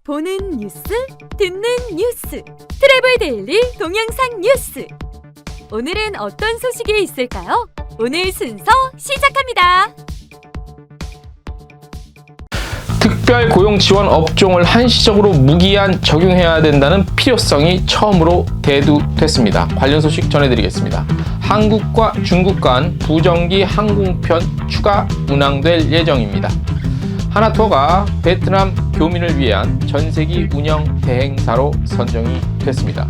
보는 뉴스, 듣는 뉴스, 트래블 데일리 동영상 뉴스. 오늘은 어떤 소식이 있을까요? 오늘 순서 시작합니다. 특별 고용 지원 업종을 한시적으로 무기한 적용해야 된다는 필요성이 처음으로 대두됐습니다. 관련 소식 전해드리겠습니다. 한국과 중국 간 부정기 항공편 추가 운항될 예정입니다. 하나투어가 베트남 교민을 위한 전세기 운영 대행사로 선정이 됐습니다.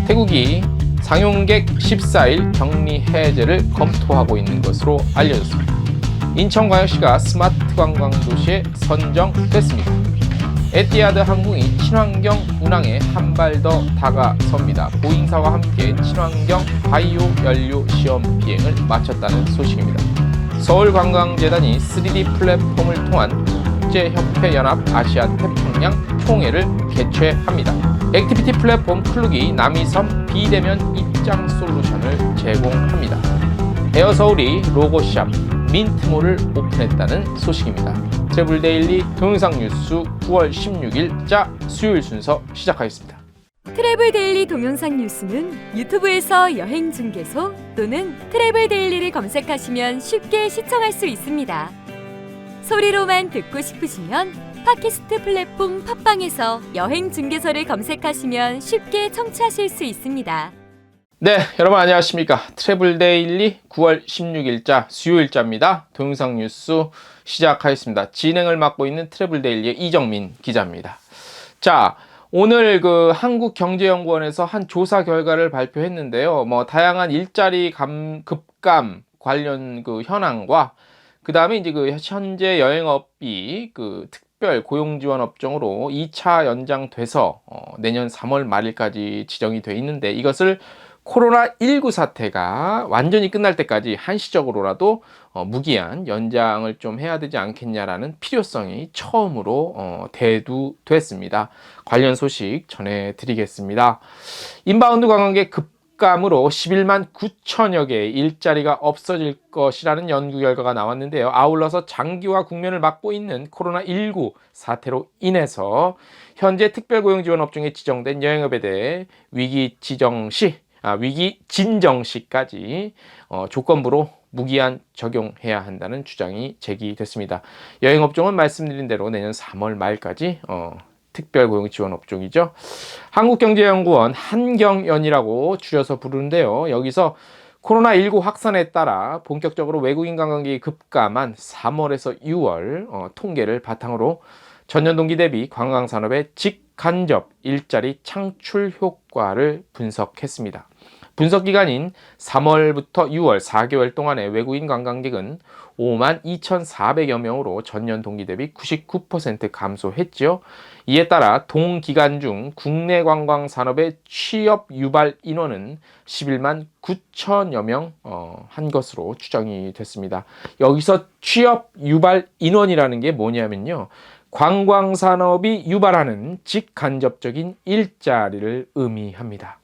태국이 상용객 14일 격리 해제를 검토하고 있는 것으로 알려졌습니다. 인천광역시가 스마트 관광 도시에 선정됐습니다. 에티하드 항공이 친환경 운항에 한 발 더 다가섭니다. 보잉사와 함께 친환경 바이오 연료 시험 비행을 마쳤다는 소식입니다. 서울관광재단이 3D 플랫폼을 통한 국제협회연합 아시아 태평양 총회를 개최합니다. 액티비티 플랫폼 클룩이 남이섬 비대면 입장 솔루션을 제공합니다. 에어서울이 로고샵 민트몰을 오픈했다는 소식입니다. 트래블데일리 동영상 뉴스 9월 16일자 수요일 순서 시작하겠습니다. 트래블 데일리 동영상 뉴스는 유튜브에서 여행 중개소 또는 트래블 데일리를 검색하시면 쉽게 시청할 수 있습니다. 소리로만 듣고 싶으시면 팟캐스트 플랫폼 팟빵에서 여행 중개소를 검색하시면 쉽게 청취하실 수 있습니다. 네, 여러분 안녕하십니까. 트래블데일리 9월 16일자 수요일자입니다. 동영상 뉴스 시작하겠습니다. 진행을 맡고 있는 트래블데일리의 이정민 기자입니다. 자, 오늘 한국경제연구원에서 한 조사 결과를 발표했는데요. 다양한 일자리 급감 관련 현황과 그 다음에 이제 현재 여행업이 특별 고용지원 업종으로 2차 연장돼서 내년 3월 말일까지 지정이 돼 있는데 이것을 코로나19 사태가 완전히 끝날 때까지 한시적으로라도 무기한 연장을 좀 해야 되지 않겠냐라는 필요성이 처음으로 대두됐습니다. 관련 소식 전해드리겠습니다. 인바운드 관광객 급감으로 11만 9천여 개의 일자리가 없어질 것이라는 연구 결과가 나왔는데요. 아울러서 장기화 국면을 맞고 있는 코로나19 사태로 인해서 현재 특별고용지원 업종에 지정된 여행업에 대해 위기 진정 시까지 조건부로 무기한 적용해야 한다는 주장이 제기됐습니다. 여행업종은 말씀드린 대로 내년 3월 말까지 특별고용지원 업종이죠. 한국경제연구원 한경연이라고 줄여서 부르는데요. 여기서 코로나19 확산에 따라 본격적으로 외국인 관광객이 급감한 3월에서 6월 통계를 바탕으로 전년 동기 대비 관광산업의 직간접 일자리 창출 효과를 분석했습니다. 분석 기간인 3월부터 6월 4개월 동안의 외국인 관광객은 5만 2,400여 명으로 전년 동기 대비 99% 감소했죠. 이에 따라 동기간 중 국내 관광 산업의 취업 유발 인원은 11만 9천여 명 한 것으로 추정이 됐습니다. 여기서 취업 유발 인원이라는 게 뭐냐면요. 관광 산업이 유발하는 직간접적인 일자리를 의미합니다.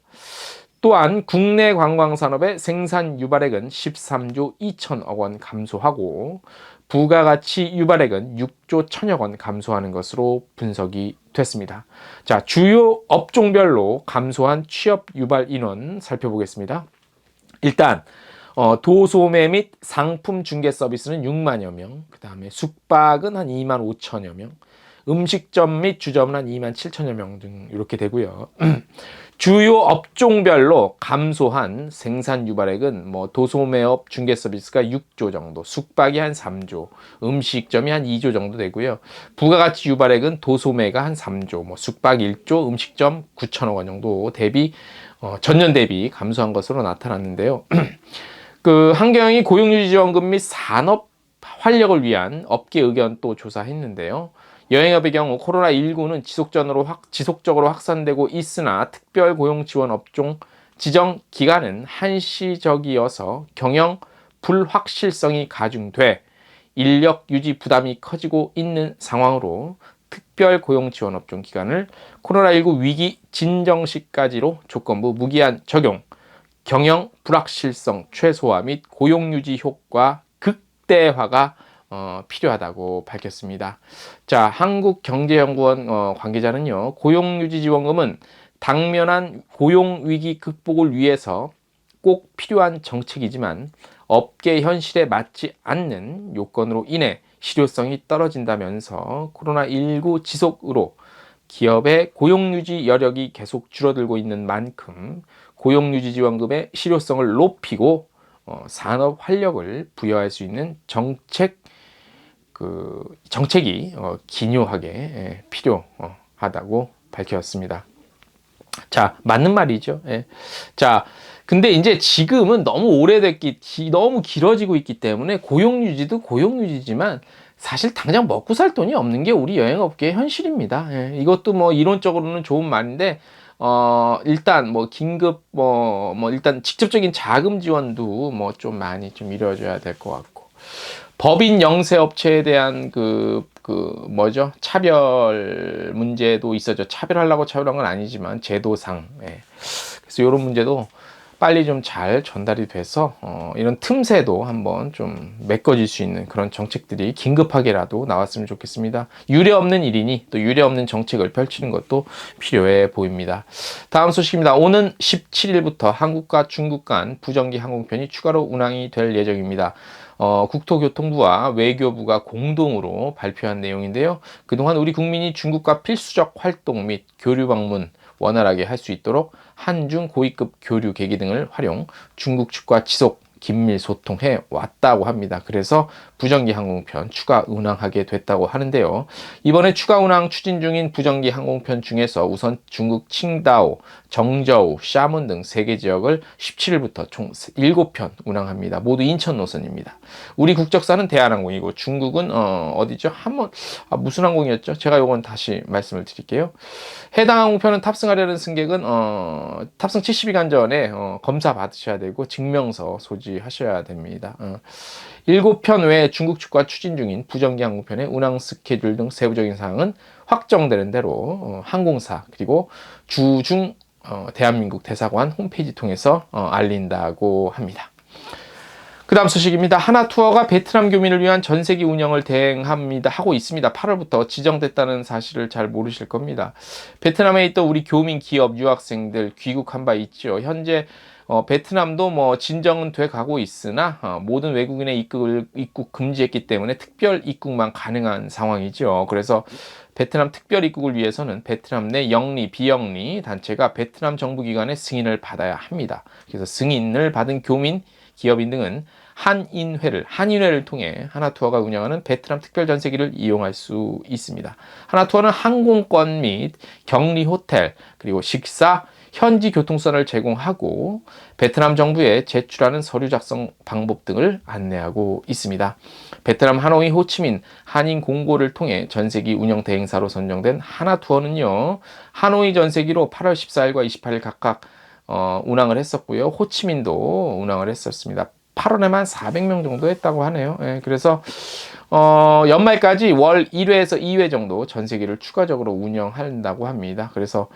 또한 국내 관광산업의 생산 유발액은 13조 2천억 원 감소하고 부가가치 유발액은 6조 1천억 원 감소하는 것으로 분석이 됐습니다. 자, 주요 업종별로 감소한 취업 유발 인원 살펴보겠습니다. 일단 도소매 및 상품 중개 서비스는 6만여 명, 그 다음에 숙박은 한 2만 5천여 명, 음식점 및 주점은 한 2만 7천여 명 등 이렇게 되고요. 주요 업종별로 감소한 생산 유발액은 도소매업 중개 서비스가 6조 정도, 숙박이 한 3조, 음식점이 한 2조 정도 되고요. 부가가치 유발액은 도소매가 한 3조, 숙박 1조, 음식점 9천억 원 정도 전년 대비 감소한 것으로 나타났는데요. 한경영이 고용유지지원금 및 산업 활력을 위한 업계 의견 또 조사했는데요. 여행업의 경우 코로나19는 지속적으로 확산되고 있으나 특별고용지원 업종 지정 기간은 한시적이어서 경영 불확실성이 가중돼 인력 유지 부담이 커지고 있는 상황으로 특별고용지원 업종 기간을 코로나19 위기 진정 시까지로 조건부 무기한 적용, 경영 불확실성 최소화 및 고용유지 효과 극대화가 필요하다고 밝혔습니다. 자, 한국경제연구원 관계자는요, 고용유지지원금은 당면한 고용위기 극복을 위해서 꼭 필요한 정책이지만 업계 현실에 맞지 않는 요건으로 인해 실효성이 떨어진다면서 코로나19 지속으로 기업의 고용유지 여력이 계속 줄어들고 있는 만큼 고용유지지원금의 실효성을 높이고 산업 활력을 부여할 수 있는 정책이 기묘하게 필요하다고 밝혔습니다. 자, 맞는 말이죠. 예. 자, 근데 이제 지금은 너무 너무 길어지고 있기 때문에 고용유지도 고용유지지만 사실 당장 먹고 살 돈이 없는 게 우리 여행업계의 현실입니다. 예. 이것도 뭐 이론적으로는 좋은 말인데, 일단 뭐 긴급 일단 직접적인 자금 지원도 뭐 좀 많이 좀 이루어져야 될 것 같고, 법인 영세 업체에 대한 차별 문제도 있어죠. 차별하려고 차별한 건 아니지만 제도상. 예. 그래서 이런 문제도 빨리 좀 잘 전달이 돼서 이런 틈새도 한번 좀 메꿔질 수 있는 그런 정책들이 긴급하게라도 나왔으면 좋겠습니다. 유례 없는 일이니 또 유례 없는 정책을 펼치는 것도 필요해 보입니다. 다음 소식입니다. 오는 17일부터 한국과 중국 간 부정기 항공편이 추가로 운항이 될 예정입니다. 국토교통부와 외교부가 공동으로 발표한 내용인데요. 그동안 우리 국민이 중국과 필수적 활동 및 교류 방문 원활하게 할 수 있도록 한중 고위급 교류 계기 등을 활용 중국 측과 지속 긴밀 소통해 왔다고 합니다. 그래서 부정기 항공편 추가 운항하게 됐다고 하는데요. 이번에 추가 운항 추진 중인 부정기 항공편 중에서 우선 중국 칭다오, 정저우, 샤먼 등 3개 지역을 17일부터 총 7편 운항합니다. 모두 인천 노선입니다. 우리 국적사는 대한항공이고 중국은 어디죠? 무슨 항공이었죠? 제가 요건 다시 말씀을 드릴게요. 해당 항공편은 탑승하려는 승객은 탑승 70시간 전에 검사 받으셔야 되고 증명서 소지하셔야 됩니다. 7편 외에 중국 측과 추진 중인 부정기 항공편의 운항 스케줄 등 세부적인 사항은 확정되는 대로 항공사 그리고 주중 대한민국 대사관 홈페이지 통해서 알린다고 합니다. 그 다음 소식입니다. 하나투어가 베트남 교민을 위한 전세기 운영을 하고 있습니다. 8월부터 지정됐다는 사실을 잘 모르실 겁니다. 베트남에 있던 우리 교민, 기업, 유학생들 귀국한 바 있죠. 현재 베트남도 뭐 진정은 돼 가고 있으나 모든 외국인의 입국 금지했기 때문에 특별 입국만 가능한 상황이죠. 그래서 베트남 특별 입국을 위해서는 베트남 내 영리, 비영리 단체가 베트남 정부 기관의 승인을 받아야 합니다. 그래서 승인을 받은 교민, 기업인 등은 한인회를 통해 하나투어가 운영하는 베트남 특별 전세기를 이용할 수 있습니다. 하나투어는 항공권 및 격리 호텔 그리고 식사, 현지 교통수단을 제공하고 베트남 정부에 제출하는 서류 작성 방법 등을 안내하고 있습니다. 베트남 하노이, 호치민, 한인 공고를 통해 전세기 운영 대행사로 선정된 하나투어는요, 하노이 전세기로 8월 14일과 28일 각각 운항을 했었고요. 호치민도 운항을 했었습니다. 8월에만 400명 정도 했다고 하네요. 예, 그래서 연말까지 월 1회에서 2회 정도 전세기를 추가적으로 운영한다고 합니다. 그래서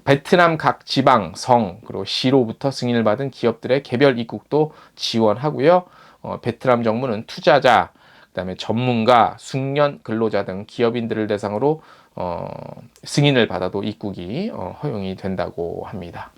베트남 각 지방, 성, 그리고 시로부터 승인을 받은 기업들의 개별 입국도 지원하고요. 베트남 정부는 투자자, 그다음에 전문가, 숙련 근로자 등 기업인들을 대상으로 승인을 받아도 입국이 허용이 된다고 합니다.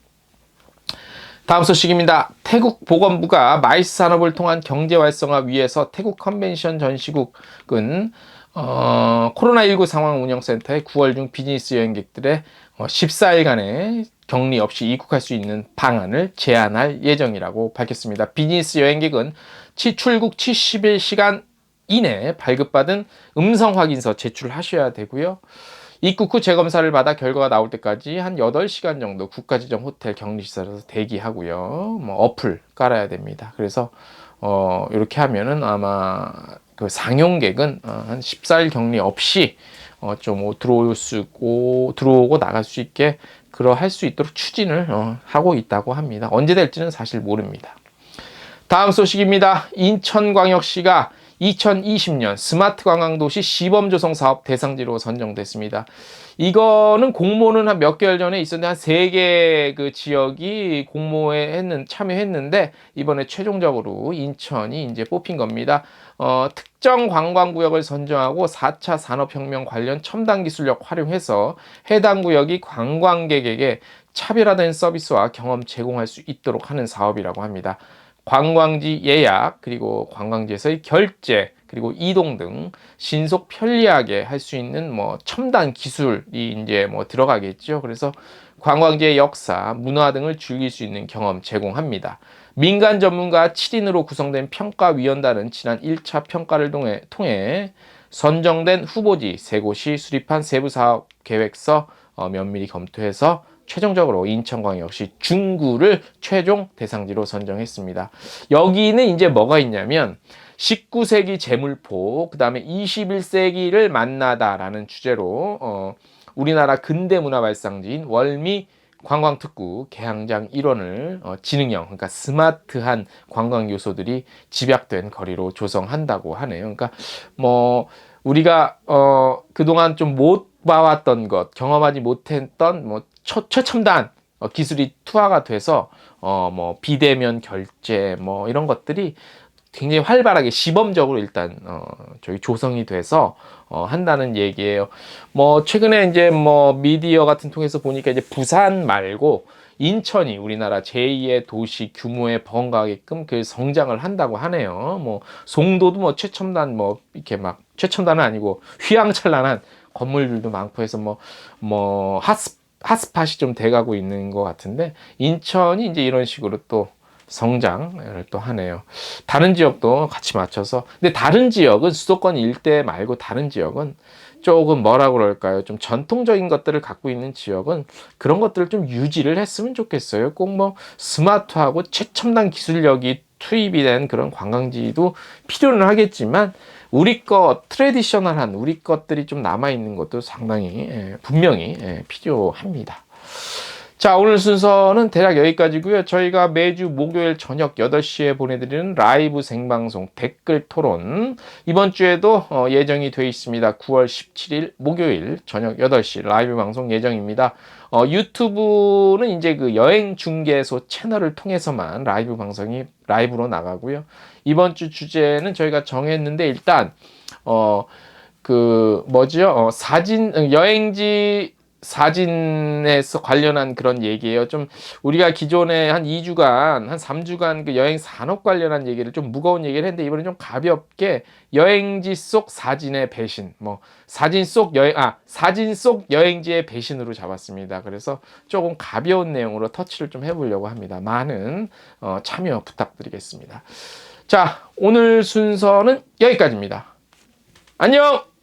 다음 소식입니다. 태국 보건부가 마이스 산업을 통한 경제 활성화 위해서 태국 컨벤션 전시국은 코로나19 상황 운영센터에 9월 중 비즈니스 여행객들의 14일간의 격리 없이 입국할 수 있는 방안을 제안할 예정이라고 밝혔습니다. 비즈니스 여행객은 출국 70시간 이내 발급받은 음성 확인서 제출하셔야 되고요. 입국 후 재검사를 받아 결과가 나올 때까지 한 8시간 정도 국가지정 호텔 격리시설에서 대기하고요. 어플 깔아야 됩니다. 그래서 이렇게 하면은 아마 그 상용객은 한 14일 격리 없이 좀 들어오고 나갈 수 있게 할 수 있도록 추진을 하고 있다고 합니다. 언제 될지는 사실 모릅니다. 다음 소식입니다. 인천광역시가 2020년 스마트 관광도시 시범조성 사업 대상지로 선정됐습니다. 이거는 공모는 한 몇 개월 전에 있었는데 한 3개 그 지역이 공모에 참여했는데 이번에 최종적으로 인천이 이제 뽑힌 겁니다. 특정 관광구역을 선정하고 4차 산업혁명 관련 첨단 기술력 활용해서 해당 구역이 관광객에게 차별화된 서비스와 경험 제공할 수 있도록 하는 사업이라고 합니다. 관광지 예약, 그리고 관광지에서의 결제, 그리고 이동 등 신속 편리하게 할 수 있는 뭐 첨단 기술이 이제 뭐 들어가겠죠. 그래서 관광지의 역사, 문화 등을 즐길 수 있는 경험 제공합니다. 민간 전문가 7인으로 구성된 평가위원단은 지난 1차 평가를 통해 선정된 후보지 3곳이 수립한 세부 사업 계획서 면밀히 검토해서 최종적으로 인천광역시 중구를 최종 대상지로 선정했습니다. 여기는 이제 뭐가 있냐면 19세기 재물포, 그 다음에 21세기를 만나다라는 주제로 우리나라 근대문화 발상지인 월미 관광특구 개항장 일원을 지능형, 그러니까 스마트한 관광 요소들이 집약된 거리로 조성한다고 하네요. 그러니까 뭐 우리가 그동안 좀 못 봐왔던 것, 경험하지 못했던 뭐 최첨단 기술이 투하가 돼서 뭐 비대면 결제 뭐 이런 것들이 굉장히 활발하게 시범적으로 일단 저희 조성이 돼서 한다는 얘기예요. 뭐 최근에 이제 뭐 미디어 같은 통해서 보니까 이제 부산 말고 인천이 우리나라 제2의 도시 규모에 버금가게끔 그 성장을 한다고 하네요. 뭐 송도도 뭐 최첨단 뭐 이렇게 막 최첨단은 아니고 휘황찬란한 건물들도 많고 해서 뭐 핫스팟이 좀 돼가고 있는 것 같은데 인천이 이제 이런 식으로 또 성장을 또 하네요. 다른 지역도 같이 맞춰서. 근데 다른 지역은 수도권 일대 말고 다른 지역은 조금 뭐라 그럴까요? 좀 전통적인 것들을 갖고 있는 지역은 그런 것들을 좀 유지를 했으면 좋겠어요. 꼭 뭐 스마트하고 최첨단 기술력이 투입이 된 그런 관광지도 필요는 하겠지만 우리 트레디셔널한 우리 것들이 좀 남아있는 것도 상당히 분명히 필요합니다. 자, 오늘 순서는 대략 여기까지고요. 저희가 매주 목요일 저녁 8시에 보내드리는 라이브 생방송 댓글 토론 이번 주에도 예정이 되어 있습니다. 9월 17일 목요일 저녁 8시 라이브 방송 예정입니다. 유튜브는 이제 그 여행 중개소 채널을 통해서만 라이브 방송이 라이브로 나가고요. 이번 주 주제는 저희가 정했는데 일단 여행지 사진에서 관련한 그런 얘기예요. 좀 우리가 기존에 한 2주간, 한 3주간 그 여행 산업 관련한 얘기를 좀 무거운 얘기를 했는데 이번에 좀 가볍게 여행지 속 사진의 배신, 사진 속 여행지의 배신으로 잡았습니다. 그래서 조금 가벼운 내용으로 터치를 좀 해보려고 합니다. 많은 참여 부탁드리겠습니다. 자, 오늘 순서는 여기까지입니다. 안녕!